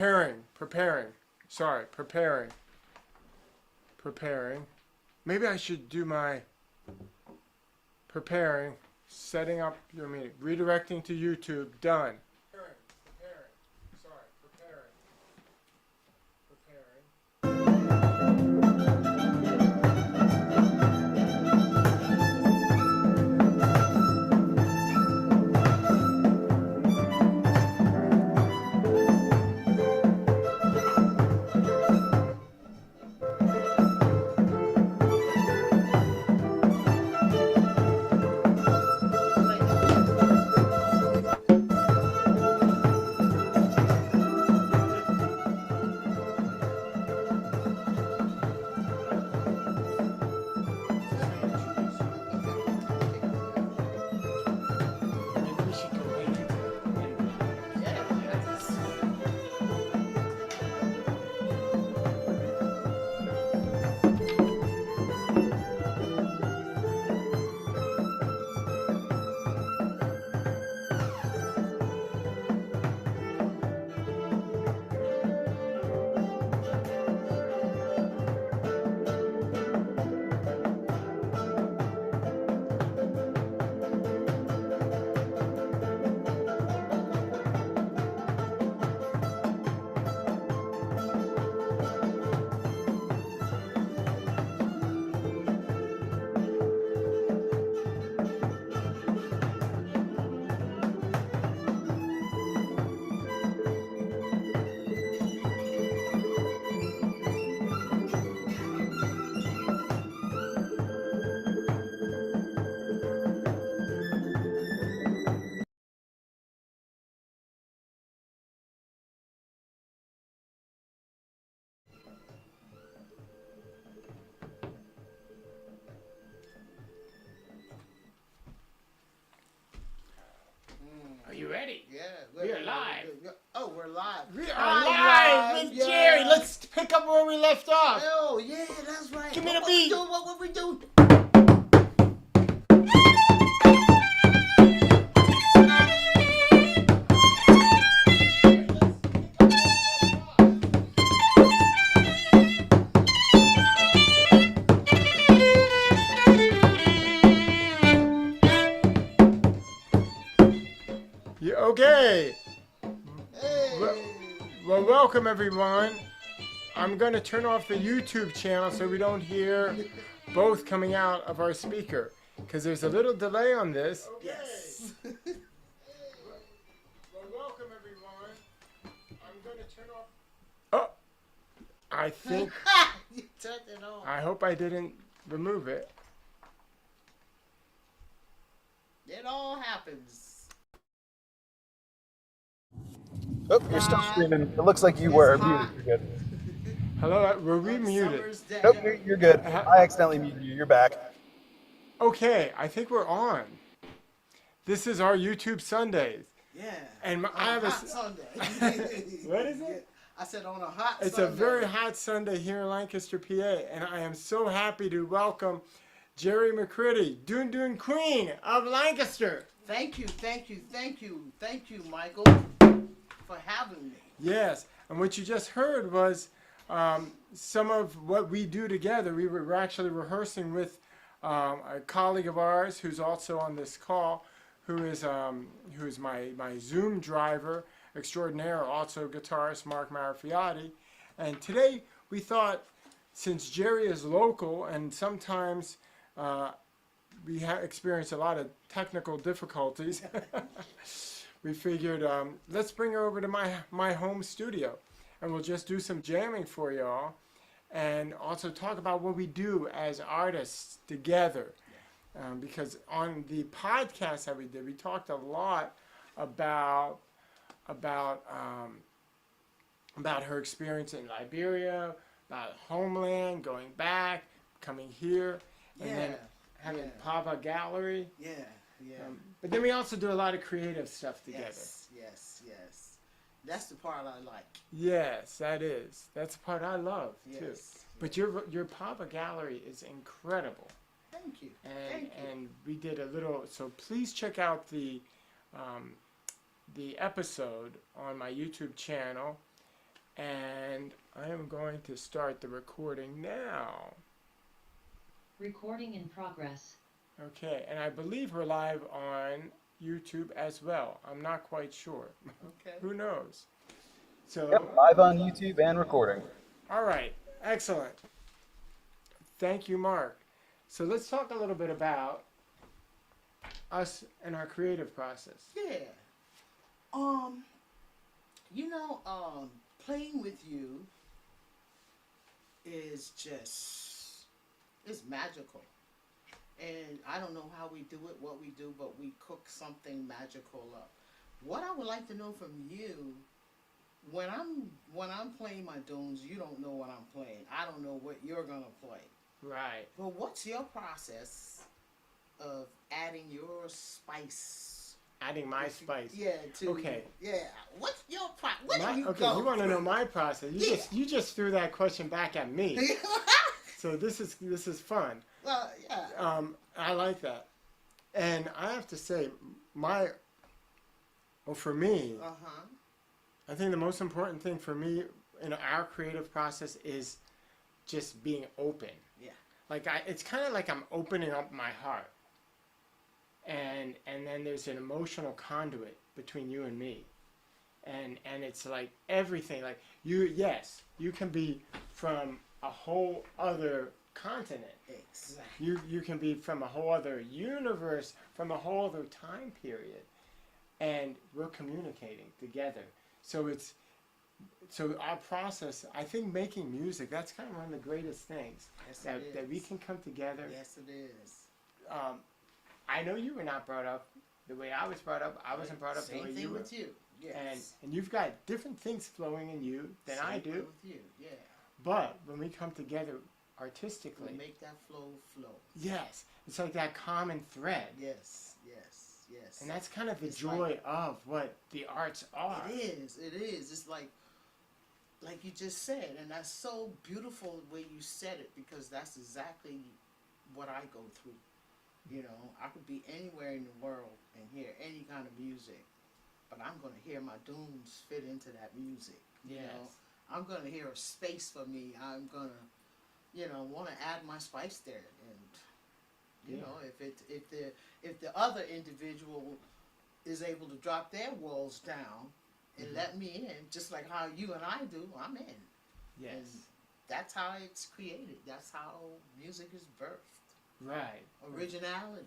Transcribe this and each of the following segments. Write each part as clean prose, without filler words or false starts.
Preparing. Maybe I should do my preparing, setting up your meeting, redirecting to YouTube, done. Are you ready? Yeah. We're live. Oh, we're live. We are live with Jerry. Let's pick up where we left off. Oh, yeah, that's right. Give me the beat. What we do? Yeah, okay. Hey. Well, welcome everyone. I'm going to turn off the YouTube channel so we don't hear both coming out of our speaker, because there's a little delay on this. Yes. Well, welcome everyone. I'm going to turn off. Oh, I think. You turned it on. I hope I didn't remove it. It all happens. Oh, you're still streaming. It looks like you were muted. You're good. Hello, were we muted? Summer's day. Nope, you're good. I accidentally muted you. You're back. Okay, I think we're on. This is our YouTube Sundays. Yeah. And On I have a hot Sunday. What is it? I said on a hot It's Sunday. a very hot Sunday here in Lancaster, PA, and I am so happy to welcome Jerry McCritty, Doon Queen of Lancaster. Thank you, Michael, for having me. Yes, and what you just heard was some of what we do together. We were actually rehearsing with a colleague of ours who's also on this call, who is my Zoom driver extraordinaire, also guitarist Mark Marafiati. And today we thought, since Jerry is local and sometimes we experience a lot of technical difficulties, we figured let's bring her over to my home studio, and we'll just do some jamming for y'all, and also talk about what we do as artists together. Because on the podcast that we did, we talked a lot about her experience in Liberia, about homeland, going back, coming here, and then having Pava Gallery. Yeah. But then we also do a lot of creative stuff together. Yes. That's the part I like. Yes, that is. That's the part I love too. Yes. But your Pava Gallery is incredible. Thank you. And we did a little. So please check out the episode on my YouTube channel, And I am going to start the recording now. Recording in progress. Okay, and I believe we're live on YouTube as well. I'm not quite sure. Okay. Who knows? So, Yep, live on YouTube and recording. all right, excellent. Thank you, Mark. So let's talk a little bit about us and our creative process. Yeah. Playing with you is just, it's magical. And I don't know how we do it, what we do, but we cook something magical up. What I would like to know from you, when I'm playing my tunes, you don't know what I'm playing. I don't know what you're gonna play. Right. But what's your process of adding your spice? Adding my spice. Yeah. Okay. Yeah. What's your process? Where do you Okay, go? you want to know my process? You just threw that question back at me. So this is fun. Well, yeah. I like that, and I have to say, for me, I think the most important thing for me in our creative process is just being open. Yeah. Like it's kind of like I'm opening up my heart, and then there's an emotional conduit between you and me, and it's like everything. Like you can be from a whole other continent. Exactly. You can be from a whole other universe, from a whole other time period, and we're communicating together. So our process, I think making music, that's kind of one of the greatest things that we can come together. Yes, it is. I know you were not brought up the way I was brought up. I wasn't brought up the way Same you thing were. with you. Yes. And you've got different things flowing in you than I Same do. thing with you. Yeah. But when we come together artistically, We make that flow. yes, it's like that common thread. Yes. And that's kind of the It's joy like- of what the arts are. It is. It's like you just said, and that's so beautiful the way you said it, because that's exactly what I go through. You know, I could be anywhere in the world and hear any kind of music, but I'm going to hear my tunes fit into that music. You know, I'm going to hear a space for me. I'm going to, want to add my spice there. And, you know, if the other individual is able to drop their walls down and let me in, just like how you and I do, I'm in. Yes. And that's how it's created. That's how music is birthed. Right. Originality,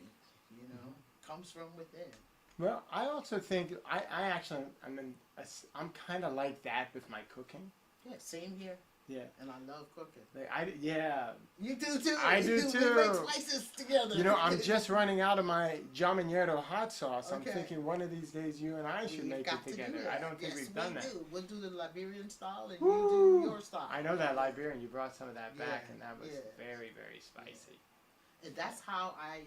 comes from within. Well, I also think I'm kind of like that with my cooking. Yeah, same here. Yeah. And I love cooking. You do too. I do too. We make spices together. You know, I'm just running out of my jamanero hot sauce. I'm Okay. thinking one of these days you and I should We've make got it to do together. that. I don't think Yes, we've done we that. do. We'll do the Liberian style and Woo! you do your style. I know that Liberian. You brought some of that back, Yeah, and that was yeah. very, very spicy. And that's how I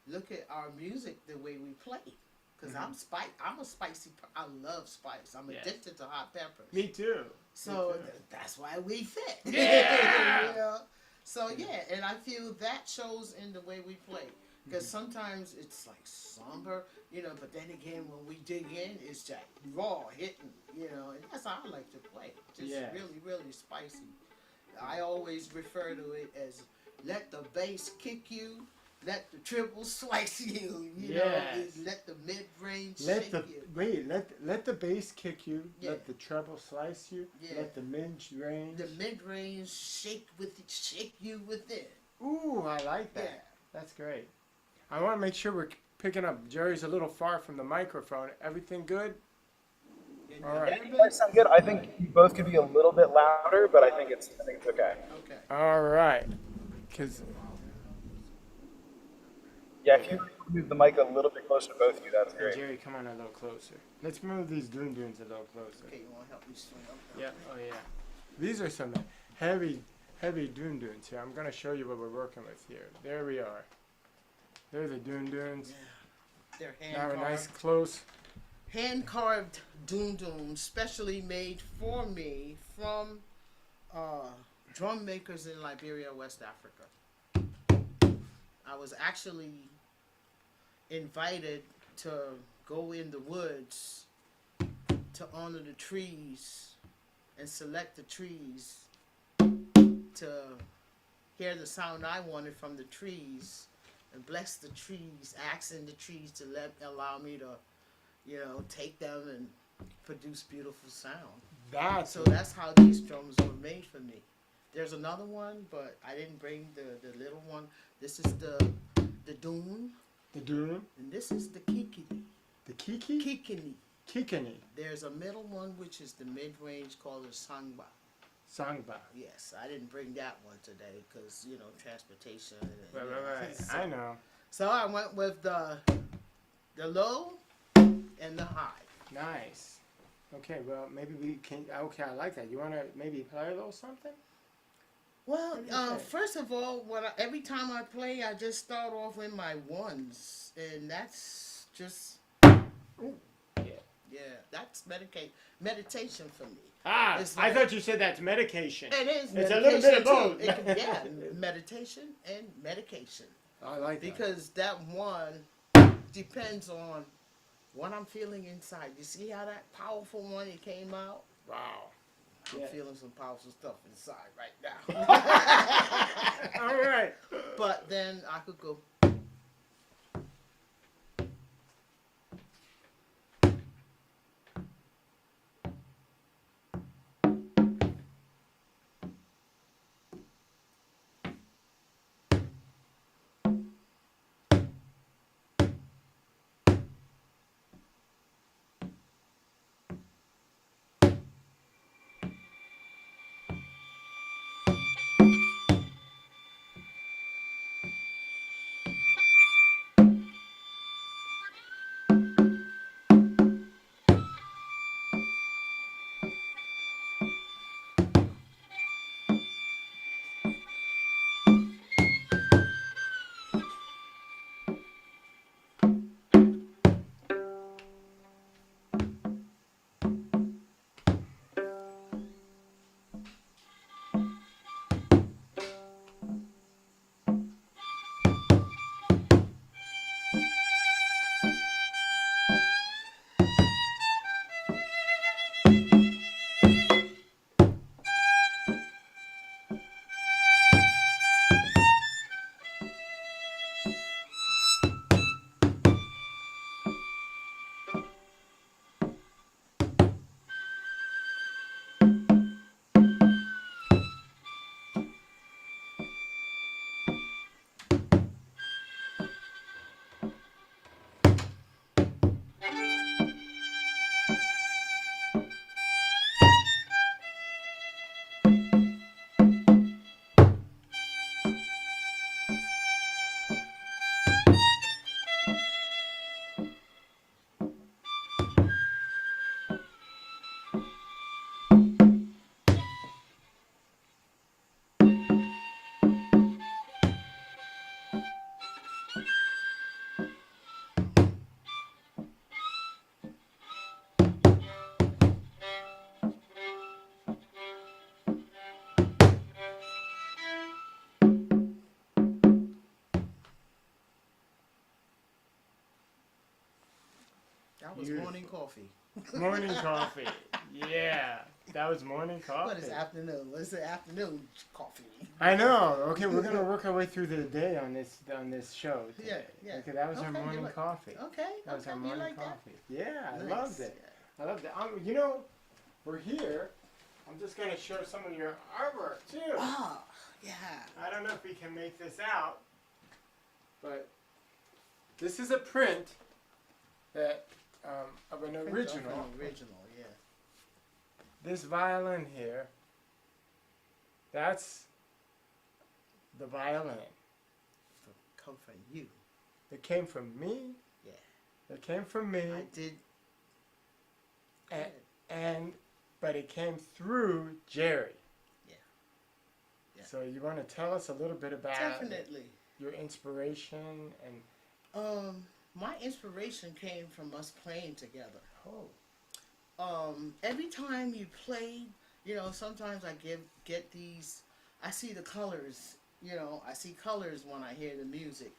look at our music, the way we play. Because I'm a spicy. I love spice. I'm Yes. addicted to hot peppers. Me too. So Me too. that's why we fit. Yeah! You know? So yeah, and I feel that shows in the way we play. Because sometimes it's like somber, but then again, when we dig in, it's just raw, hitting, and that's how I like to play. Just Yes. really, really spicy. I always refer to it as let the bass kick you, let the triple slice you, Yes. let the mid-range Let shake the you. let the bass kick you. Yeah. Let the treble slice you. Yeah. Let the mid range. The mid-range shake you with it. Ooh, I like that. Yeah. That's great. I want to make sure we're picking up. Jerry's a little far from the microphone. Everything good? And All right. You guys sound good. I think you both could be a little bit louder, but I think it's okay. Okay. All right. Because Yeah, if you move the mic a little bit closer to both of you, that's great. Jerry, come on a little closer. Let's move these dunes a little closer. Okay, you want to help me swing up? Yeah. Oh yeah. These are some heavy dunes here. I'm gonna show you what we're working with here. There we are. There are the dunes. Yeah. They're Now a hand-carved. nice close. Hand-carved doon, specially made for me from drum makers in Liberia, West Africa. I was actually invited to go in the woods to honor the trees and select the trees to hear the sound I wanted from the trees and bless the trees, asking the trees to allow me to, take them and produce beautiful sound. So that's how these drums were made for me. There's another one, but I didn't bring the little one. This is the Dune. The Dune. And this is the Kikini. The Kiki? Kikini. Kikini. There's a middle one, which is the mid-range, called the Sangba. Sangba. Yes, I didn't bring that one today because, transportation. Right. So, I know. so I went with the low and the high. Nice. Okay, well, maybe we can... Okay, I like that. You want to maybe play a little something? Well, What do you think? first of all, every time I play, I just start off with my ones. And that's just... Ooh. Yeah, that's meditation for me. Ah, It's I like- thought you said that's medication. It is It's a medication little bit of too. both. It can, yeah, meditation and medication. I like that. Because that one depends on what I'm feeling inside. You see how that powerful one it came out? Wow. I'm Yeah. feeling some powerful stuff inside right now. All right. But then I could go. That was Beautiful. morning coffee. Morning coffee. Yeah. That was morning coffee. What is afternoon? What's the afternoon coffee? I know. Okay, we're gonna work our way through the day on this show today. Yeah. Okay, that was our Okay, you morning like- coffee. Okay, That was our you morning like that? coffee. Yeah, I Nice. loved it. I loved it. We're here. I'm just gonna show some of your artwork too. Oh, yeah. I don't know if we can make this out, but this is a print that of an original. Original, yeah. This violin here, that's the violin. Come from you. It came from me. Yeah. It came from me, I did. but it came through Jerry. Yeah. Yeah. So you want to tell us a little bit about Definitely. your inspiration and My inspiration came from us playing together. oh, Every time you play, sometimes I get these. I see the colors. I see colors when I hear the music.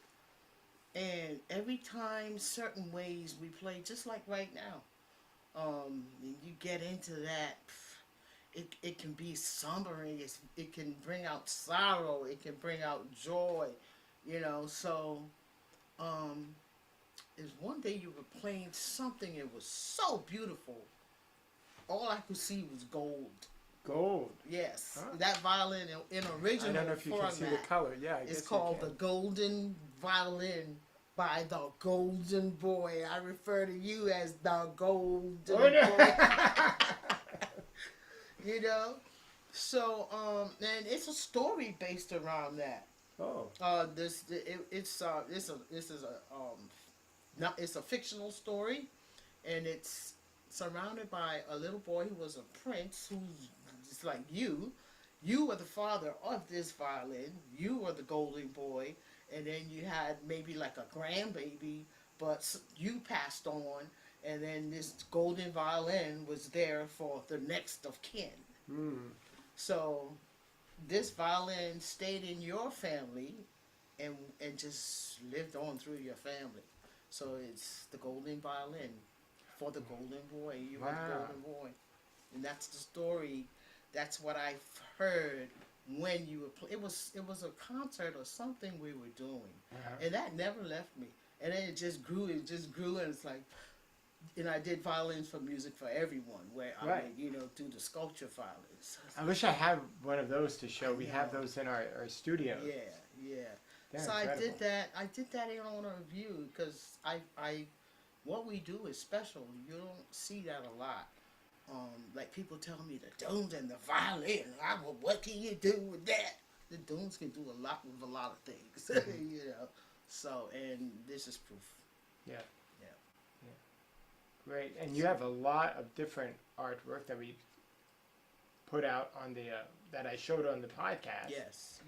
And every time, certain ways we play, just like right now, you get into that, it can be sombering. It can bring out sorrow. It can bring out joy. You know, so is one day you were playing something. It was so beautiful. All I could see was gold. Gold. Yes, Huh. that violin in original I don't know if you format. can see the color. Yeah, I guess It's called you the Golden Violin by the Golden Boy. I refer to you as the Golden Oh, Boy. no. You know, so and it's a story based around that. Oh. It's a fictional story, and it's surrounded by a little boy who was a prince who's just like you. You were the father of this violin. You were the golden boy, and then you had maybe like a grandbaby, but you passed on, and then this golden violin was there for the next of kin. Mm. So this violin stayed in your family and just lived on through your family. So it's the golden violin for the golden boy. You were the Wow. golden boy. And that's the story. That's what I heard when you were it was a concert or something we were doing. Uh-huh. And that never left me. And then it just grew, and it's like, and I did violins for music for everyone, where I Right. would, do the sculpture violins. I wish I had one of those to show. We have know. those in our studio. Yeah. They're So incredible. I did that in honor of you, because what we do is special. You don't see that a lot. Like people tell me the dunes and the violin. What can you do with that? The dunes can do a lot with a lot of things, So, and this is proof. Yeah. Yeah. Great. And you have a lot of different artwork that we put out on the that I showed on the podcast. Yes.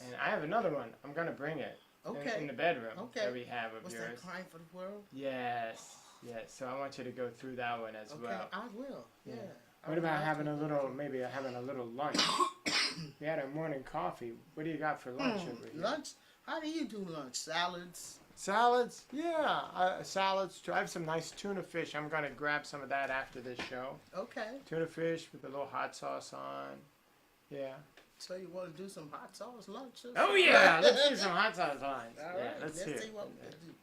And I have another one. I'm gonna bring it Okay. in the bedroom Okay. that we have of What's yours. that, Crying for the World? Yes. So I want you to go through that one as Okay, well. I will. Yeah. Yeah. I What would about love having to. a little, maybe having a little lunch? We had our morning coffee. What do you got for lunch over here? Lunch? How do you do lunch? Salads? Salads? Yeah, salads too. I have some nice tuna fish. I'm gonna grab some of that after this show. Okay. Tuna fish with a little hot sauce on. Yeah. So you want to do some hot sauce lunch? Or Oh something? yeah, let's do some hot sauce on. All Yeah, right. let's hear see it. what we can do.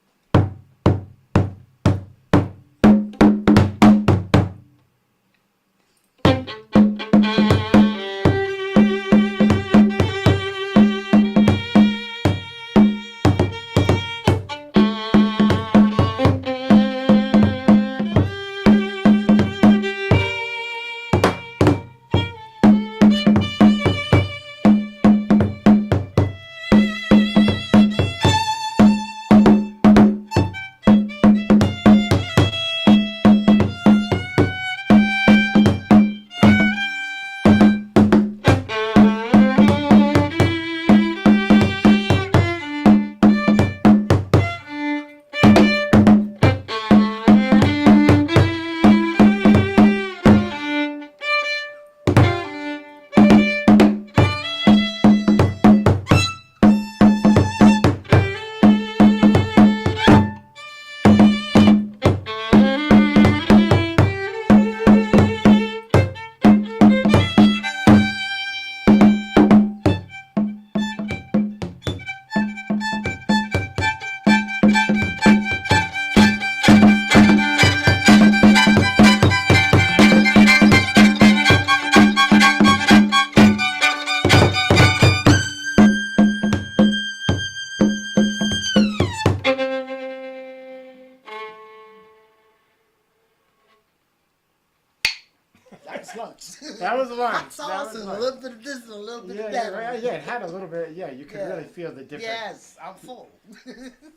That's lunch. That was lunch. Hot sauce That was and lunch. a little bit of this and a little bit of that. Yeah, it had a little bit. Yeah, you could Yeah. really feel the different. Yes, I'm full.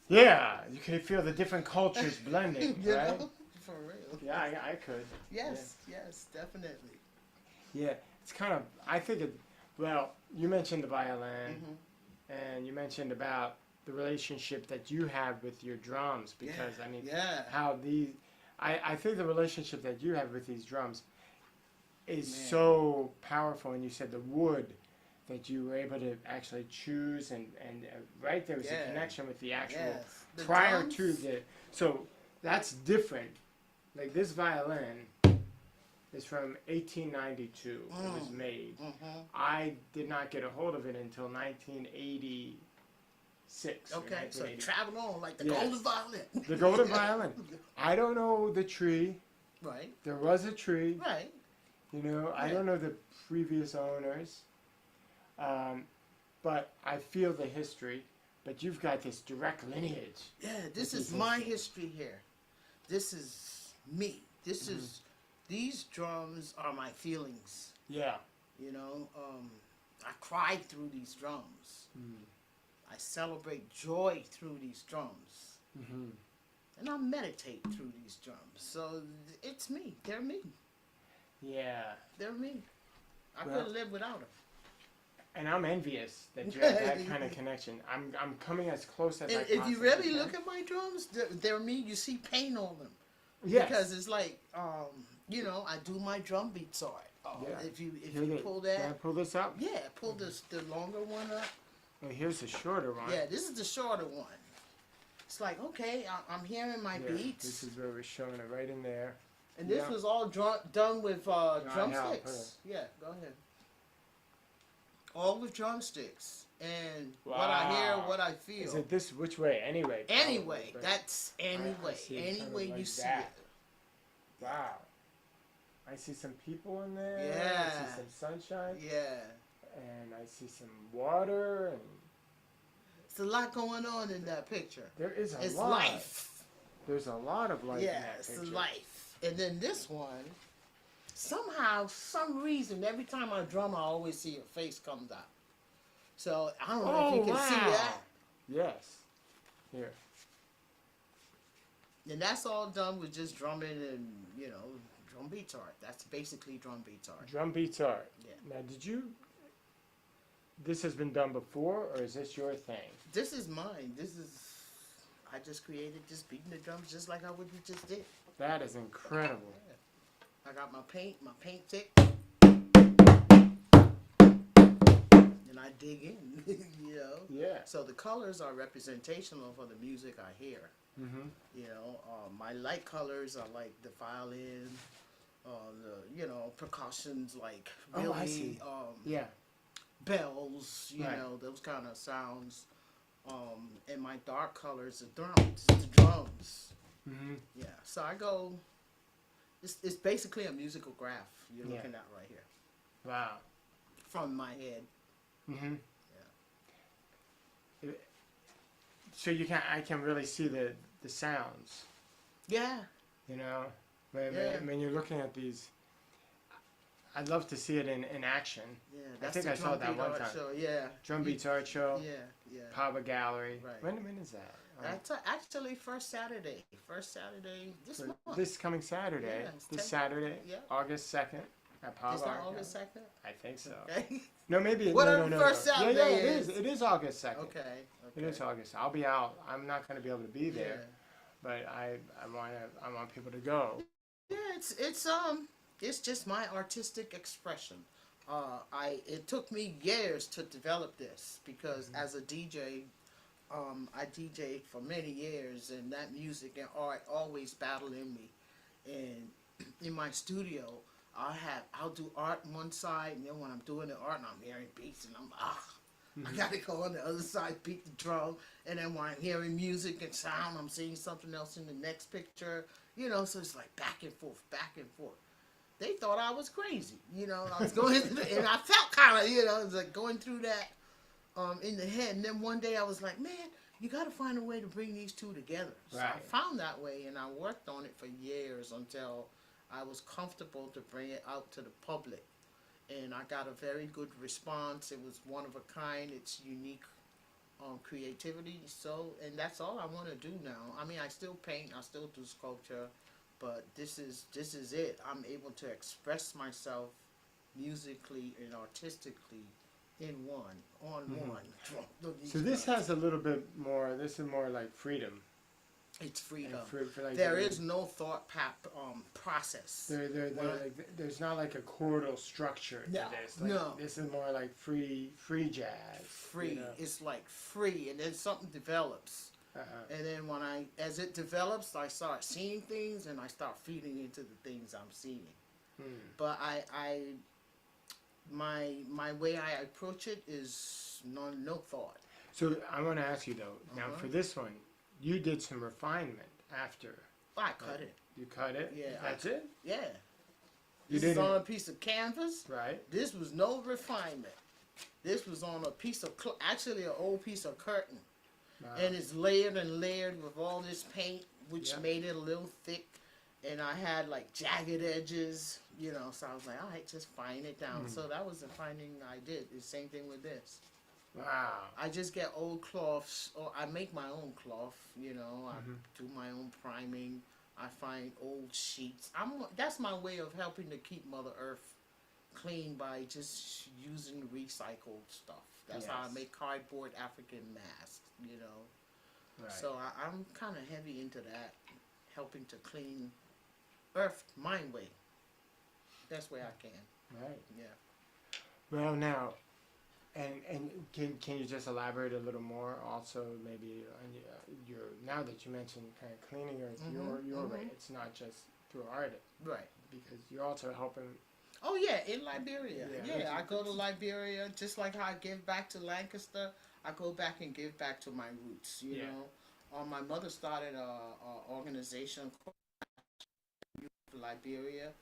Yeah, you could feel the different cultures blending, You right? know? For real. Yeah, I could. Yes, definitely. Yeah, it's kind of. I think it. Well, you mentioned the violin, Mhm. and you mentioned about the relationship that you have with your drums, because I mean, Yeah. how these. I think the relationship that you have with these drums is Man. so powerful. And you said the wood that you were able to actually choose, and right there was a Yeah. connection with the actual Yes. The prior drums- to the. So that's different. Like this violin, is from 1892. It was made. Mm-hmm. I did not get a hold of it until 1986. or Okay, so 1980. travel on like the Yes. golden violin. The golden violin. I don't know the tree. Right, There was a tree. right. You know, I Yeah. don't know the previous owners. But I feel the history. But you've got this direct lineage. Yeah, this This is is my history. history here. This is me. This is, these drums are my feelings. Yeah. You know, I cry through these drums. I celebrate joy through these drums. Mm-hmm. And I meditate through these drums. So it's me. They're me. Yeah. They're me. I Well- couldn't live without them. And I'm envious that you have that kind of connection. I'm coming as close as I And if you possibly really can. look at my drums, they're me. You see paint on them. Yes. Because it's like, you know, I do my drum beats art. Yeah. If you Here pull Can I that, pull this up? yeah, pull this the longer one up. Oh, here's the shorter one. Yeah, this is the shorter one. It's like, okay, I'm hearing my Yeah, beats, This is where we're showing it right in there. and this yeah. was all done with I know, drumsticks. Yeah, go ahead. All with drumsticks, and what I hear, Wow. what I feel. Is it this which way? Anyway. probably, Anyway, but- that's anyway. see it Any kind of way like you see that. it. Wow. I see some people in there. I Yeah. see some sunshine. Yeah. And I see some water. And It's a lot going on in that picture. there is a It's lot. life. There's a lot of life in Yeah, that it's picture. life. And then this one, somehow, some reason, every time I drum, I always see your face comes out. So I don't know if you can see that. Yes. Here. And that's all done with just drumming and, you know, drum beats art. That's basically drum beats art. Drum beats art. Yeah. Now, did you? This has been done before, or is this your thing? This is mine. I just created just beating the drums just like what you just did. That is incredible. I got my paint tick. And I dig in, you know. Yeah. So the colors are representational for the music I hear. Mm-hmm. You know, my light colors are like the violin, the, you know, percussions like Oh, really, I see. Yeah. bells, you Right. know, those kind of sounds. And my dark colors are drums, the drums. Mm-hmm. Yeah. So I go. It's basically a musical graph you're Yeah. looking at right here Wow. from my head. Mm-hmm. Yeah. So I can really see the sounds. Yeah. You know, when, Yeah. when you're looking at these, I'd love to see it in action. Yeah. I That's think the I saw drum that beat one art time. show. Yeah. Drum Beats Art Show, Yeah. Yeah. Pava Gallery. Right. When is that? That's actually first Saturday. First Saturday this month. This coming Saturday. Yeah, it's This 10 Saturday, yeah. August 2nd at Pava It's not Art August Gallery. 2nd? I think so. Okay. No, maybe Whatever no. first Yeah, Saturday it is. is. It is August 2nd. Okay. It is August. I'll be out. I'm not going to be able to be there, Yeah. but I want people to go. Yeah, it's just my artistic expression. It took me years to develop this because as a DJ, I DJ'd for many years, and that music and art always battled in me. And in my studio, I'll do art on one side, and then when I'm doing the art, and I'm hearing beats, and I'm I gotta go on the other side, beat the drum, and then when I'm hearing music and sound, I'm seeing something else in the next picture, you know. So it's like back and forth, back and forth. They thought I was crazy, you know. I was going through and I felt kind of, you know, it was like going through that in the head. And then one day I was like, man, you got to find a way to bring these two together. So I Right. found that way, and I worked on it for years until I was comfortable to bring it out to the public. And I got a very good response. It was one of a kind. It's unique creativity. So, and that's all I want to do now. I mean, I still paint. I still do sculpture. But this is it. I'm able to express myself musically and artistically in one, on one. So this has a little bit more. This is more like freedom. It's freedom. For like There is no thought process. There's not like a chordal structure to No, this. Like, no. This is more like free jazz. Free. You know? It's like free, and then something develops. And then as it develops, I start seeing things, and I start feeding into the things I'm seeing. But my way I approach it is no thought. So I want to ask you though. Now Uh-huh. for this one, you did some refinement after. I cut it. You cut it. Yeah, That's it. Yeah. You This is didn't. on a piece of canvas. Right. This was no refinement. This was on a piece of actually an old piece of curtain, Wow. and it's layered and layered with all this paint, which Yeah. made it a little thick. And I had like jagged edges, you know. So I was like, all right, just fine it down. So that was the finding I did. The same thing with this. Wow. I just get old cloths, or I make my own cloth. You know, I do my own priming. I find old sheets. That's my way of helping to keep Mother Earth clean by just using recycled stuff. That's how I Yes. make cardboard African masks. You know, Right. so I'm kind of heavy into that, helping to clean Earth my way. Best way I can. Right. Yeah. Well, now, and can you just elaborate a little more? Also, maybe on your now that you mentioned kind of cleaning Earth, your way. It's not just through art, Right. because you're also helping. Oh yeah, in Liberia. Yeah. Yeah, I go to Liberia just like how I give back to Lancaster. I go back and give back to my roots. You Yeah. know, my mother started a organization called Liberia,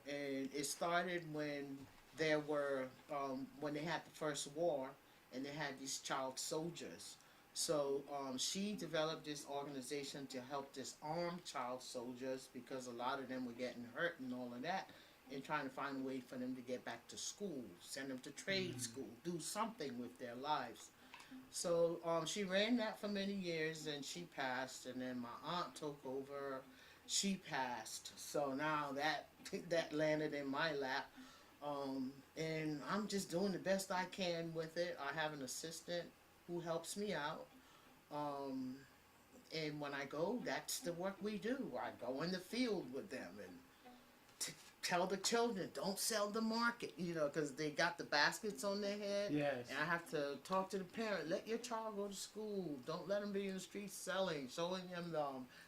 and it started when there were when they had the first war, and they had these child soldiers. So she developed this organization to help disarm child soldiers, because a lot of them were getting hurt and all of that, and trying to find a way for them to get back to school, send them to trade school, do something with their lives. So she ran that for many years, and she passed, and then my aunt took over. She passed, so now that landed in my lap, and I'm just doing the best I can with it. I have an assistant who helps me out, and when I go, that's the work we do. I go in the field with them and tell the children, don't sell the market, you know, because they got the baskets on their head. Yes. And I have to talk to the parent, let your child go to school. Don't let them be in the streets selling, showing them,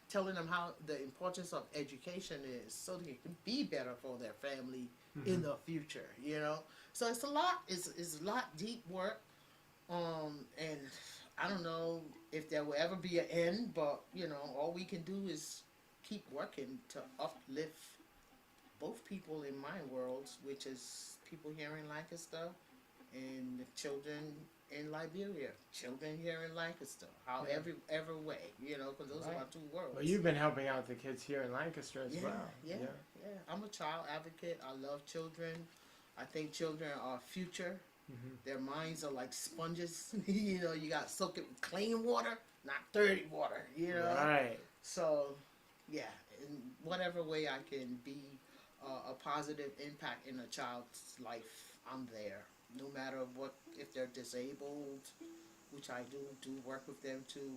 telling them how the importance of education is, so they can be better for their family in the future, you know. So it's a lot, it's a lot deep work. And I don't know if there will ever be an end, but, you know, all we can do is keep working to uplift both people in my worlds, which is people here in Lancaster and the children in Liberia, children here in Lancaster, every way, you know, because those are our two worlds. Well, you've been helping out the kids here in Lancaster as well. Yeah. I'm a child advocate. I love children. I think children are our future. Their minds are like sponges. You know, you got to soak it with clean water, not dirty water, you know. Right. So, yeah, in whatever way I can be a positive impact in a child's life, I'm there. No matter what, if they're disabled, which I do work with them too.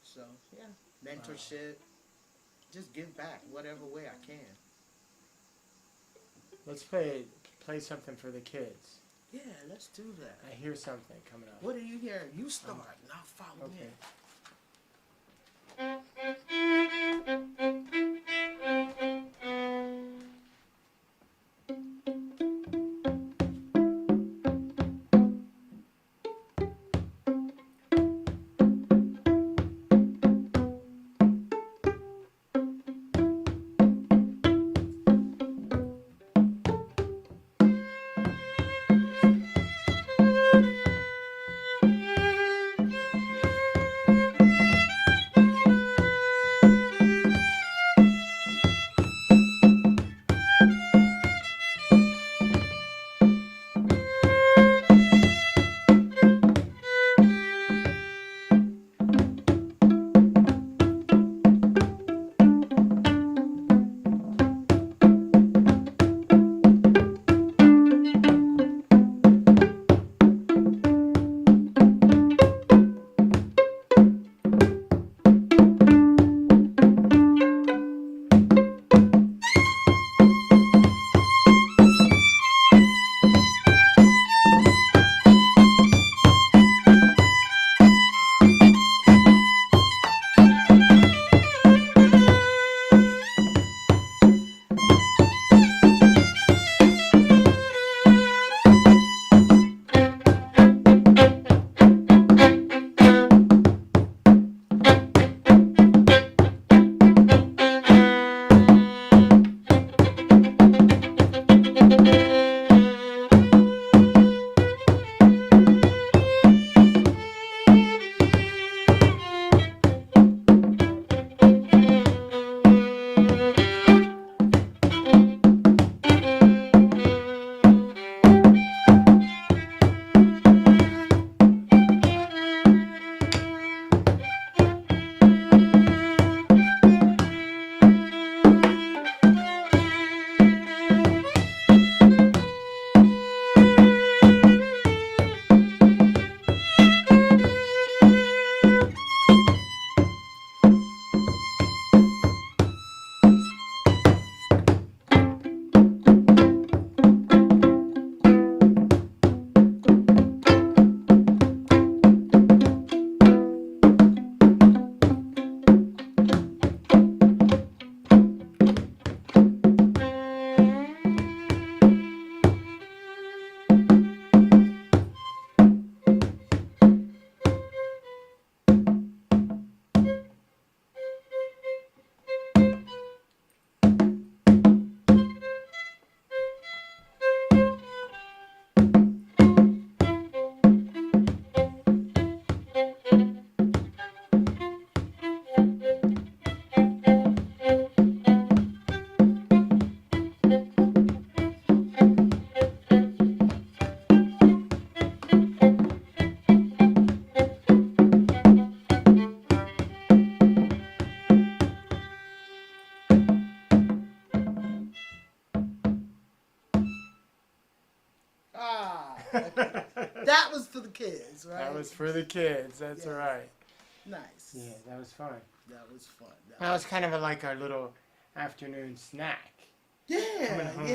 So, yeah, mentorship, just give back whatever way I can. Let's play something for the kids. Yeah, let's do that. I hear something coming up. What are you hearing? You start, and I'll follow Okay. That was for the kids, right? That was for the kids. That's Yeah. right. Nice. Yeah, that was fun. That was fun. That was kind of like our little afternoon snack. Yeah, Coming home.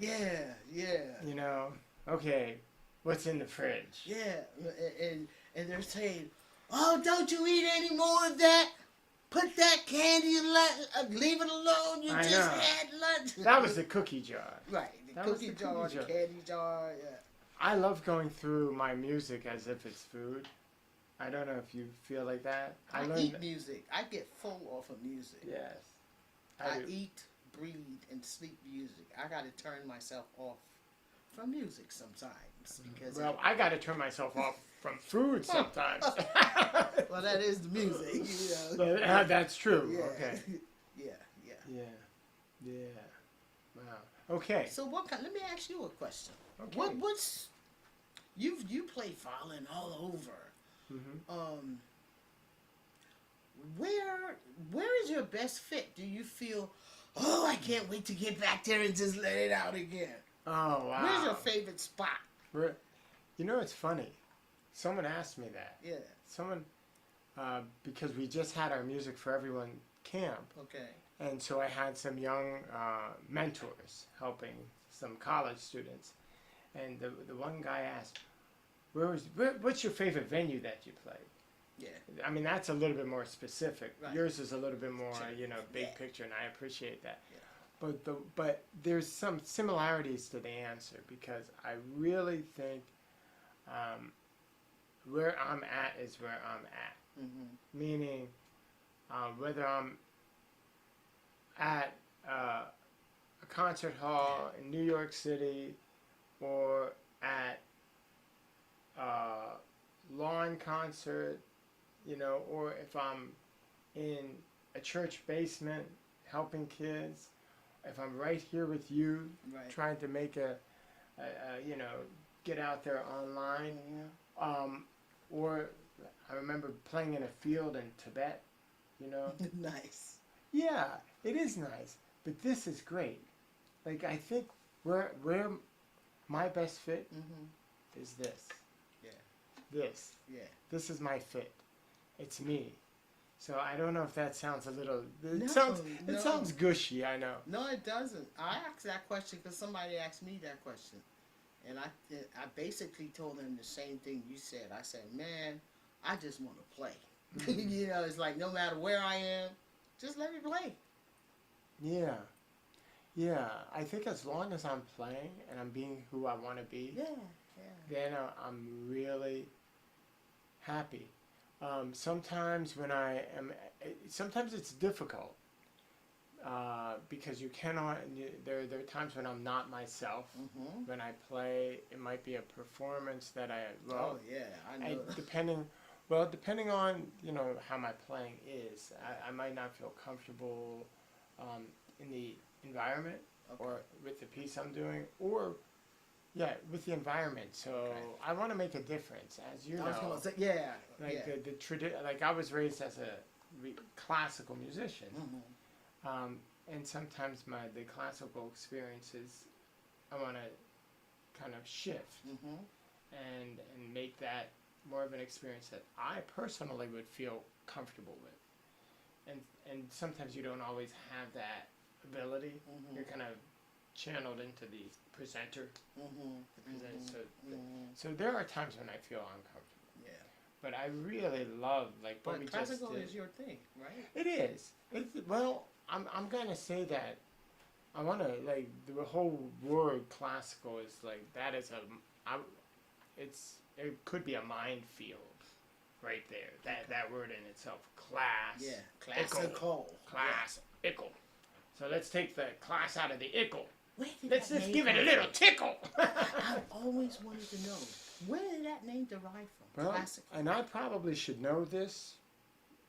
yeah. You know, okay, what's in the fridge? Yeah, and they're saying, "Oh, don't you eat any more of that? Put that candy and leave it alone. You I just know. had lunch." That was the cookie jar. right. The That was cookie the jar, cookie the jar. candy jar. Yeah. I love going through my music as if it's food. I don't know if you feel like that. I learned eat music. I get full off of music. Yes. I do. eat, breathe, and sleep music. I got to turn myself off from music sometimes because Well, I got to turn myself off from food sometimes. well, that is the music. You know. But, that's true. Yeah. Okay. Yeah. Yeah. Wow. Okay. So let me ask you a question. Okay. What's you play violin all over? Mhm. Where is your best fit? Do you feel, oh, I can't wait to get back there and just let it out again? Oh wow. Where's your favorite spot? You know, it's funny. Someone asked me that. Yeah. Someone, because we just had our Music for Everyone camp, Okay. and so I had some young mentors helping some college students, and the one guy asked, what's your favorite venue that you played? Yeah. I mean, that's a little bit more specific. Right. Yours is a little bit more, big Yeah. picture, and I appreciate that. Yeah. But there's some similarities to the answer, because I really think where I'm at is where I'm at. Mm-hmm. Meaning, whether I'm at a concert hall in New York City or at a lawn concert, you know, or if I'm in a church basement helping kids, if I'm right here with you Right. trying to make a get out there online, or I remember playing in a field in Tibet, you know. Nice. Yeah, it is nice, but this is great. Like, I think where my best fit Mm-hmm. is this. Yeah. This. Yeah. This is my fit. It's me. So I don't know if that sounds a little. It No, sounds gushy. I know. No, it doesn't. I asked that question because somebody asked me that question, and I basically told them the same thing you said. I said, man, I just want to play. You know, it's like no matter where I am, just let me play. Yeah. Yeah. I think as long as I'm playing and I'm being who I want to be, Yeah. then I'm really happy. Sometimes when sometimes it's difficult because you cannot. There are times when I'm not myself. Mm-hmm. When I play, it might be a performance that Oh yeah, I know. depending on how my playing is, I might not feel comfortable in the environment or with the piece I'm doing, or with the environment. So I want to make a difference, as you know. I was gonna say, yeah. Like yeah. like I was raised as a classical musician, Mm-hmm. and sometimes the classical experiences, I want to kind of shift Mm-hmm. and make that more of an experience that I personally would feel comfortable with. And sometimes you don't always have that ability. Mm-hmm. You're kind of channeled into the presenter. Mm-hmm. So there are times when I feel uncomfortable. Yeah. But I really love what But we just classical did. is your thing, right? It is. Well, I'm gonna say that. I want to the whole word classical is that is it could be a minefield, right there. That word in itself, class. Yeah. Classical. Ickle. So let's take the class out of the ickle. Where did Let's that just name give it a come little from? tickle. I've always wanted to know, where did that name derive from? Well, Classical. and I probably should know this,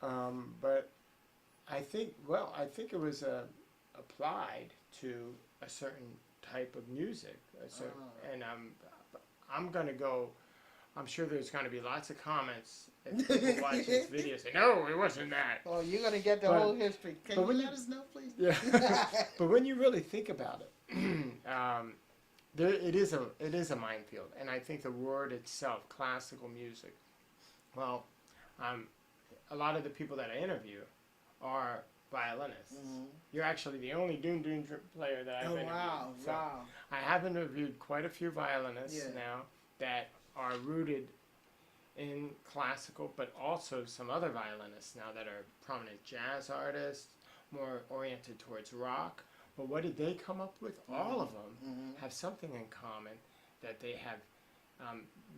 but I think it was applied to a certain type of music. And I'm gonna go. I'm sure there's going to be lots of comments if people watch this video say, no, it wasn't that. Oh, you're going to get the But- whole history. Can but you when let you- us know, please? Yeah. But when you really think about it, it is a minefield, and I think the word itself, classical music. Well, a lot of the people that I interview are violinists. Mhm. You're actually the only doon player that I've Oh interviewed. wow, So wow. I have interviewed quite a few violinists Yeah. now that are rooted in classical, but also some other violinists now that are prominent jazz artists, more oriented towards rock. But what did they come up with? All of them Mhm. have something in common, that they have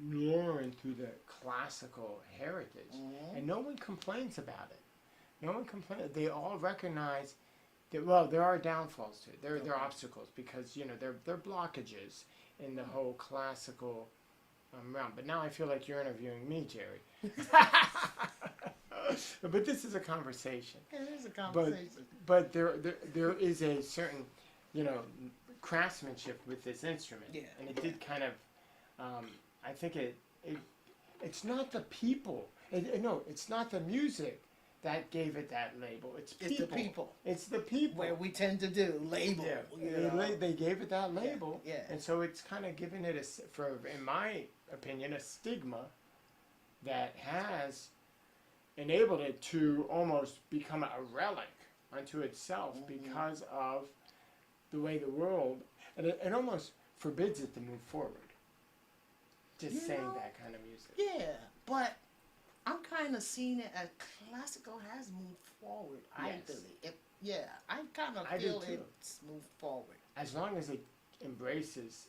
learned through the classical heritage, Mhm. and no one complains about it. No one complains. They all recognize that. Well, there are downfalls to it. There are obstacles because there are blockages in the whole classical realm. But now I feel like you're interviewing me, Jerry. But this is a conversation. It is a conversation. But there is a certain, craftsmanship with this instrument. Yeah, And it did kind of, I think it's not the people. No, it's not the music that gave it that label. It's people. It's the people. It's the people. Where we tend to do label. Yeah, You know? they gave it that label, yeah. and so it's kind of given it in my opinion, a stigma that has enabled it to almost become a relic unto itself because of the way the world, and it almost forbids it to move forward. Just saying that kind of music. Yeah, but I'm kind of seeing it as classical has moved forward. I Yes. believe. I kind of I do feel too. it's moved forward. As long as it embraces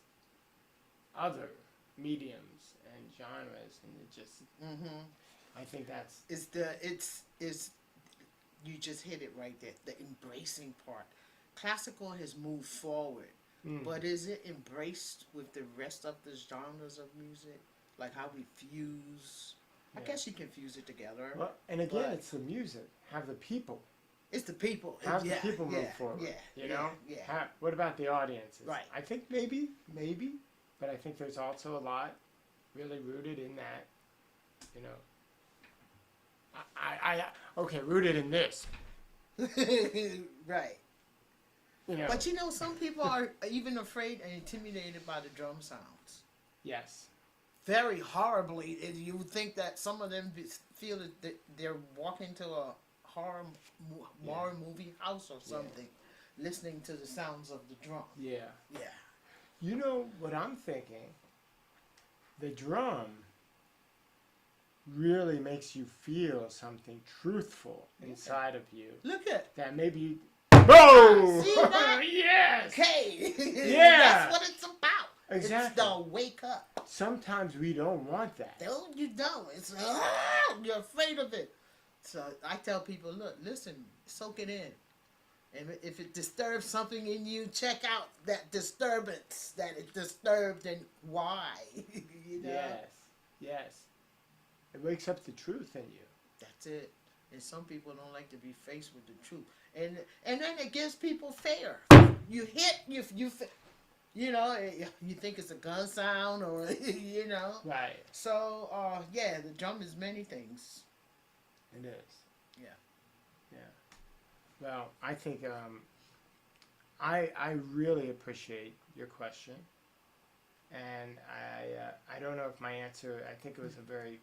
other mediums and genres, and it just, Mm-hmm. I think that's It's you just hit it right there. The embracing part. Classical has moved forward, but is it embraced with the rest of the genres of music? Like how we fuse. I Yeah. guess you can fuse it together. well, and again, But- it's the music. Have the people. It's the people. Have yeah, the people move yeah, forward. Yeah, You know? Yeah. What about the audiences? Right. I think maybe, but I think there's also a lot really rooted in that, okay, rooted in this, Right. you know. But some people are even afraid and intimidated by the drum sounds. Yes. Very horribly. And you would think that some of them feel that they're walking to a horror movie house or something, listening to the sounds of the drum. Yeah. Yeah. You know what I'm thinking? The drum really makes you feel something truthful inside of you Look at. that maybe. Boom! See that? Yes. Okay. Yeah. That's what it's about. Exactly. It's the wake up. Sometimes we don't want that. No, you don't. It's you're afraid of it. So I tell people, look, listen, soak it in. And if it disturbs something in you, check out that disturbance that it disturbed and why. You know? Yes. It wakes up the truth in you. That's it. And some people don't like to be faced with the truth. And then it gives people fear. You hit, you think it's a gun sound or, Right. So, the drum is many things. It is. Yeah. Well, I think I really appreciate your question, and I don't know if my answer. I think it was a very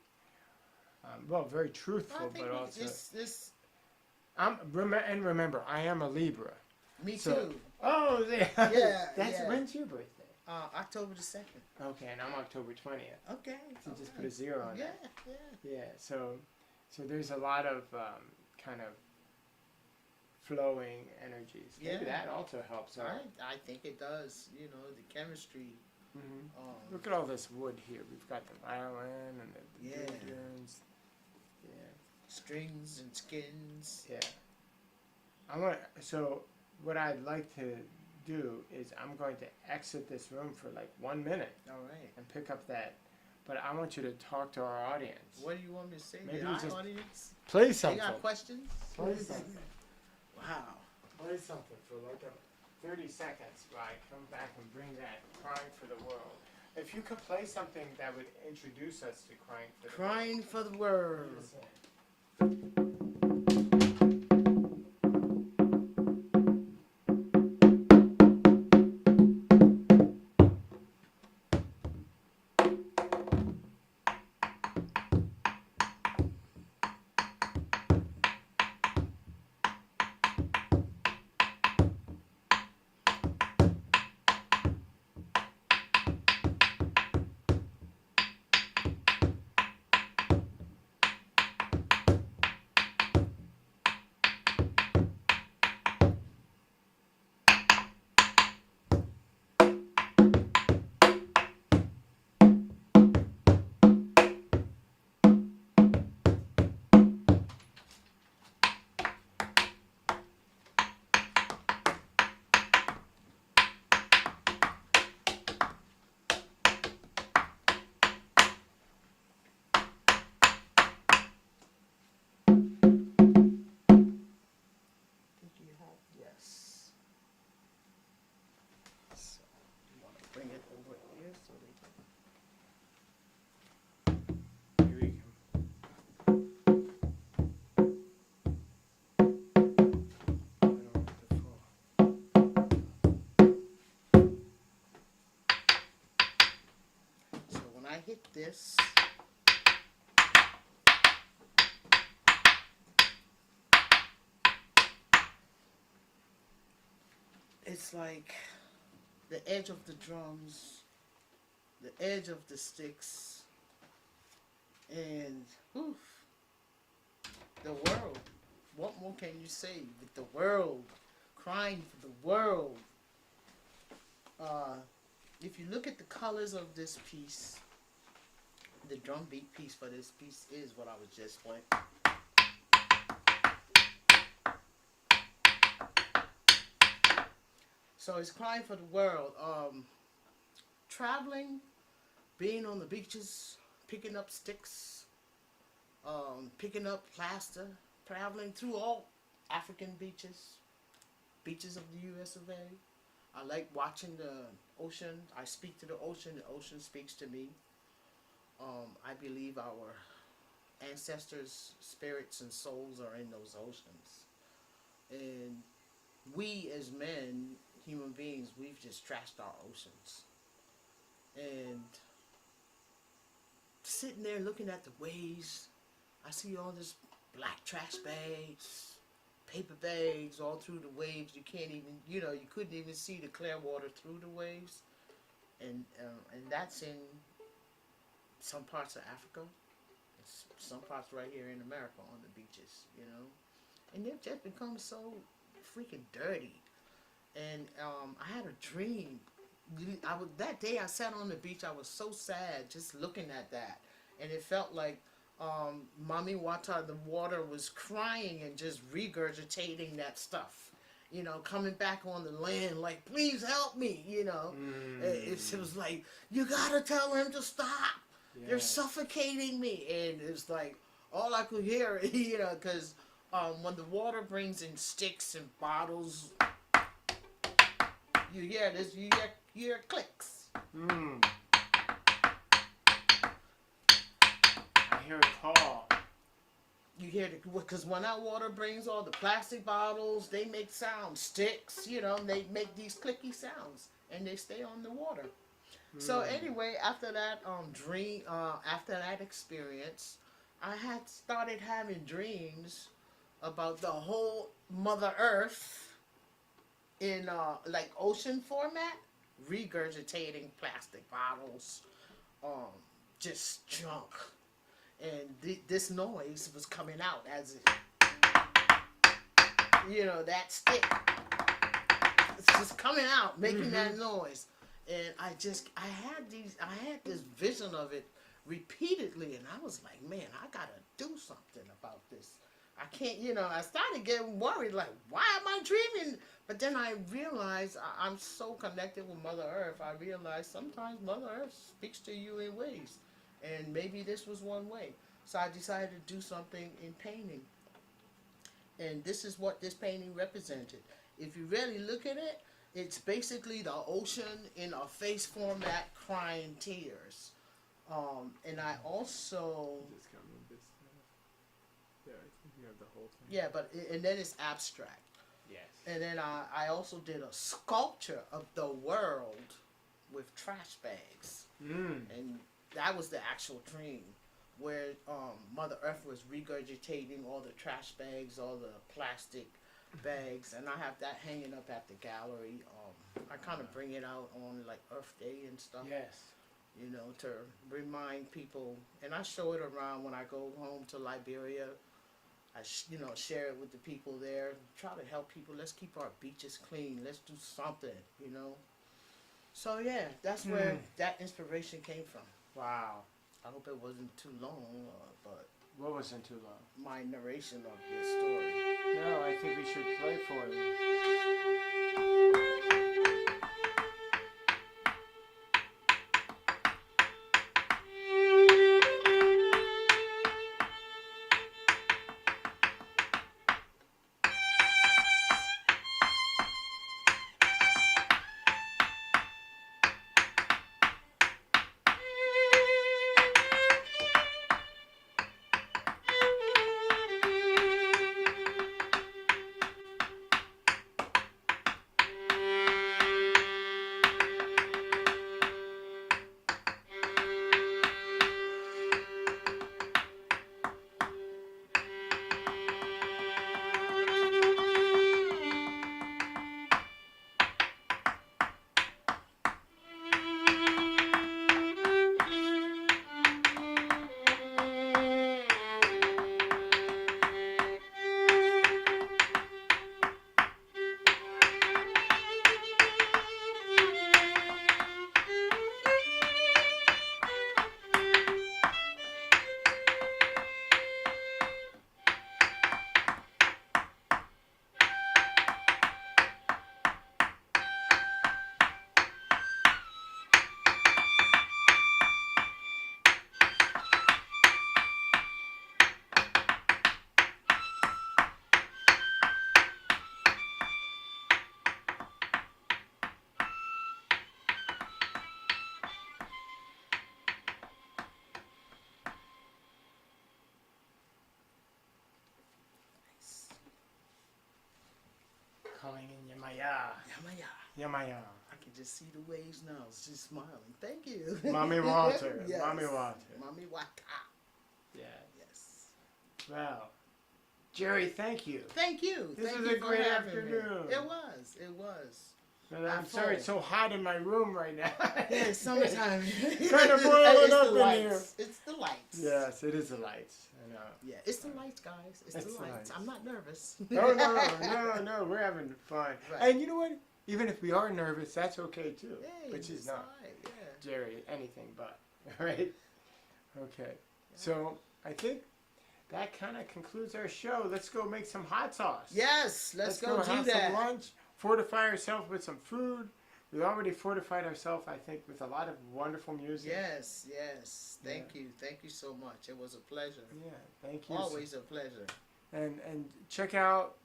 very truthful, I think but also this remember I am a Libra. me So- too. Oh yeah. Yeah, That's yeah. when's your birthday? October the 2nd. Okay, and I'm October 20th. Okay. So just put a 0 on Yeah, that. yeah. Yeah. So there's a lot of kind of flowing energies. Maybe Yeah. that also helps out. I think it does. The chemistry. Mm-hmm. Look at all this wood here. We've got the violin and the Yeah. dudgeons. Strings and skins. Yeah. So what I'd like to do is I'm going to exit this room for like 1 minute All right. and pick up that. But I want you to talk to our audience. What do you want me to say? Maybe The you eye just audience? Play They something. got questions? Play something. Wow. Play something for like 30 seconds while I come back and bring that Crying for the World. If you could play something that would introduce us to Crying for the World. Crying for the world. I hit this, it's like the edge of the drums, the edge of the sticks, and oof, the world. What more can you say? With the world, crying for the world. If you look at the colors of this piece, the drum beat piece for this piece is what I was just playing. So it's crying for the world. Traveling, being on the beaches, picking up sticks, picking up plaster, traveling through all African beaches, beaches of the U.S. of A. I like watching the ocean. I speak to the ocean speaks to me. I believe our ancestors' spirits and souls are in those oceans. And we as men, human beings, we've just trashed our oceans. And sitting there looking at the waves, I see all this black trash bags, paper bags all through the waves. You can't even, you couldn't even see the clear water through the waves. And that's in some parts of Africa, some parts right here in America on the beaches, And they've just become so freaking dirty. And I had a dream. That day I sat on the beach, I was so sad just looking at that. And it felt like Mami Wata, the water, was crying and just regurgitating that stuff. Coming back on the land, like, please help me, It was like, you gotta tell him to stop. Yeah. They're suffocating me. And it's like, all I could hear, because when the water brings in sticks and bottles, you hear this, you hear clicks. I hear a call. You hear because when that water brings all the plastic bottles, they make sounds. Sticks, they make these clicky sounds, and they stay on the water. So anyway, after that after that experience, I had started having dreams about the whole Mother Earth in like ocean format, regurgitating plastic bottles, just junk. And this noise was coming out as it, that stick. It's just coming out, making that noise. And I had this vision of it repeatedly, and I was like, man, I gotta do something about this. I can't, I started getting worried, like, why am I dreaming? But then I realized I'm so connected with Mother Earth. I realized sometimes Mother Earth speaks to you in ways. And maybe this was one way. So I decided to do something in painting. And this is what this painting represented. If you really look at it, it's basically the ocean in a face format crying tears. And I also... Just got moved this. Yeah, I think you have the whole thing. Yeah, and then it's abstract. Yes. And then I also did a sculpture of the world with trash bags. And that was the actual dream, where Mother Earth was regurgitating all the trash bags, all the plastic bags, and I have that hanging up at the gallery. I kind of bring it out on like Earth Day and stuff. Yes. To remind people, and I show it around when I go home to Liberia. I share it with the people there. Try to help people. Let's keep our beaches clean. Let's do something. So yeah, that's where that inspiration came from. Wow. I hope it wasn't too long, but What wasn't too long? my narration of this story. No, I think we should play for you. calling in Yamaya. Yamaya. I can just see the waves now. She's smiling. Thank you. Mommy Walter. Yes. Mommy Walter. Mommy Walter. Yeah. Yes. Well, Jerry, thank you. Thank you. This Thank was you a for great having me. afternoon. It was. It was. And I'm sorry it's so hot in my room right now. Yeah, it's summertime. Kind of boiling It's up the in lights. here. It's the lights. Yes, it is the lights. I know. Yeah, it's the lights, guys. It's It's the the lights. lights. I'm not nervous. No, we're having fun. Right. And you know what? Even if we are nervous, that's okay too. Hey, Which is it's not. all right, yeah. Jerry, anything but. Right? Okay. So I think that kind of concludes our show. Let's go make some hot sauce. Yes, let's go do have that. some lunch. Fortify ourselves with some food. We already fortified ourselves, I think, with a lot of wonderful music. Yes, yes. Thank you. Thank you so much. It was a pleasure. Yeah, thank you. Always a pleasure. And check out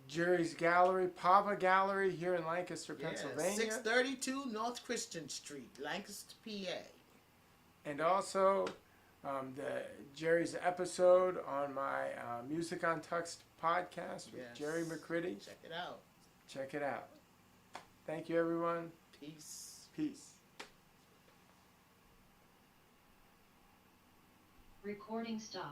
Jerry's Gallery, Pava Gallery here in Lancaster, Yeah, Pennsylvania. 632 North Christian Street, Lancaster, PA. And also the Jerry's episode on my Music Un-Tuxed podcast with Yes. Jerry McCritty. Check it out. Check it out. Thank you, everyone. Peace. Peace. Recording stop.